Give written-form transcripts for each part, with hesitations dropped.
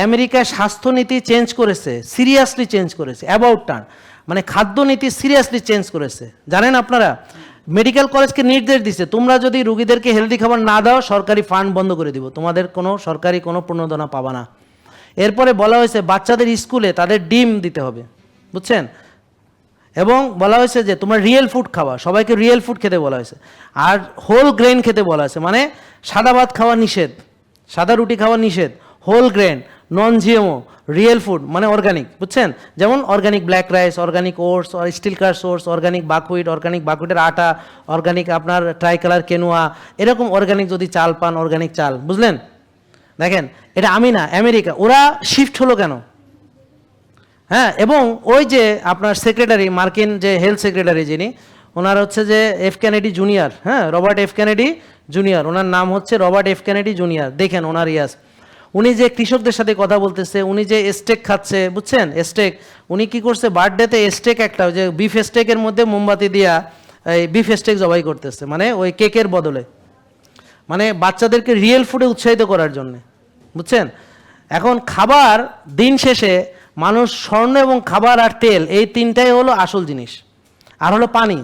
America স্বাস্থ্যনীতি change করেছে, seriously change করেছে, about turn, মানে খাদ্যনীতি সিরিয়াসলি চেঞ্জ করেছে। জানেন আপনারা, মেডিকেল কলেজকে নির্দেশ দিচ্ছে, তোমরা যদি রুগীদেরকে হেলদি খাবার না দাও সরকারি ফান্ড বন্ধ করে দিব, তোমাদের কোনো সরকারি কোনো প্রণোদনা পাবা না। এরপরে বলা হয়েছে বাচ্চাদের স্কুলে তাদের ডিম দিতে হবে, বুঝছেন, এবং বলা হয়েছে যে তোমরা রিয়েল ফুড খাওয়া, সবাইকে রিয়েল ফুড খেতে বলা হয়েছে, আর হোল গ্রেন খেতে বলা হয়েছে, মানে সাদা ভাত খাওয়া নিষেধ, সাদা রুটি খাওয়া নিষেধ, whole grain, non GMO, real food মানে অর্গানিক, বুঝছেন, যেমন organic black rice, organic oats, steel car source, organic buckwheat, organic বাকুইটের আটা, অর্গানিক আপনার ট্রাইকালার কেনুয়া, এরকম অর্গানিক যদি চাল পান, অর্গানিক চাল, বুঝলেন। দেখেন, এটা আমি না, আমেরিকা, ওরা শিফট হলো কেন? হ্যাঁ, এবং ওই যে আপনার সেক্রেটারি, মার্কিন যে হেলথ সেক্রেটারি যিনি, ওনার হচ্ছে যে এফ কেনেডি জুনিয়র, হ্যাঁ, রবার্ট এফ কেনেডি জুনিয়র, ওনার নাম হচ্ছে রবার্ট এফ কেনেডি জুনিয়র। দেখেন ওনার ইয়াস, উনি যে কৃষকদের সাথে কথা বলতেছে, উনি যে স্টেক খাচ্ছে, বুঝছেন, স্টেক, উনি কি করছে বার্থডেতে স্টেক একটা, যে বিফ স্টেকের মধ্যে মোমবাতি দিয়া এই বিফ স্টেক জবাই করতেছে, মানে ওই কেকের বদলে, মানে বাচ্চাদেরকে রিয়েল ফুডে উৎসাহিত করার জন্যে, বুঝছেন। এখন খাবার, দিন শেষে মানুষ স্বর্ণ এবং খাবার আর তেল, এই তিনটাই হলো আসল জিনিস, আর হলো পানি।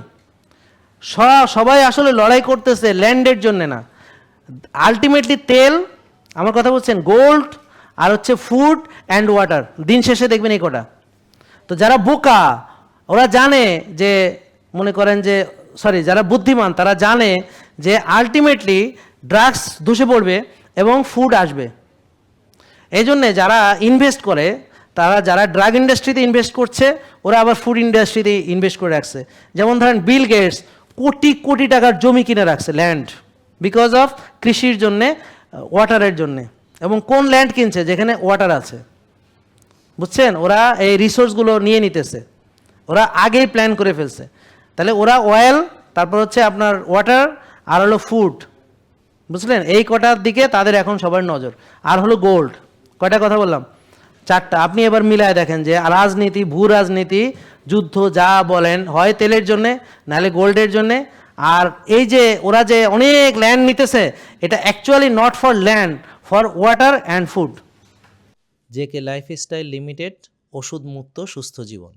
সবাই আসলে লড়াই করতেছে ল্যান্ডের জন্যে না, আলটিমেটলি তেল, আমার কথা বলছেন, গোল্ড, আর হচ্ছে ফুড অ্যান্ড ওয়াটার, দিন শেষে দেখবেন এই কটা। তো যারা বোকা ওরা জানে যে, মনে করেন যে, সরি, যারা বুদ্ধিমান তারা জানে যে আলটিমেটলি ড্রাগস ধসে পড়বে এবং ফুড আসবে। এই জন্যে যারা ইনভেস্ট করে, তারা যারা ড্রাগ ইন্ডাস্ট্রিতে ইনভেস্ট করছে, ওরা আবার ফুড ইন্ডাস্ট্রিতে ইনভেস্ট করে রাখছে। যেমন ধরেন বিল গেটস কোটি কোটি টাকার জমি কিনে রাখছে, ল্যান্ড, বিকজ অফ কৃষির জন্যে, ওয়াটারের জন্যে। এবং কোন ল্যান্ড কিনছে? যেখানে ওয়াটার আছে, বুঝছেন। ওরা এই রিসোর্সগুলো নিয়ে নিতেছে, ওরা আগেই প্ল্যান করে ফেলছে। তাহলে ওরা অয়েল, তারপর হচ্ছে আপনার ওয়াটার, আর হলো ফুড, বুঝলেন, এই কটার দিকে তাদের এখন সবার নজর। আর হলো গোল্ড। কয়টা কথা বললাম? চারটা। আপনি এবার মিলায় দেখেন যে রাজনীতি, ভূ রাজনীতি, যুদ্ধ যা বলেন, হয় তেলের জন্যে, নাহলে গোল্ডের জন্যে। আর এই যে ওরা যে অনেক ল্যান্ড নিতেছে, এটা actually not for land, for water and food. JK lifestyle limited, ওষুধ মুক্ত সুস্থ জীবন।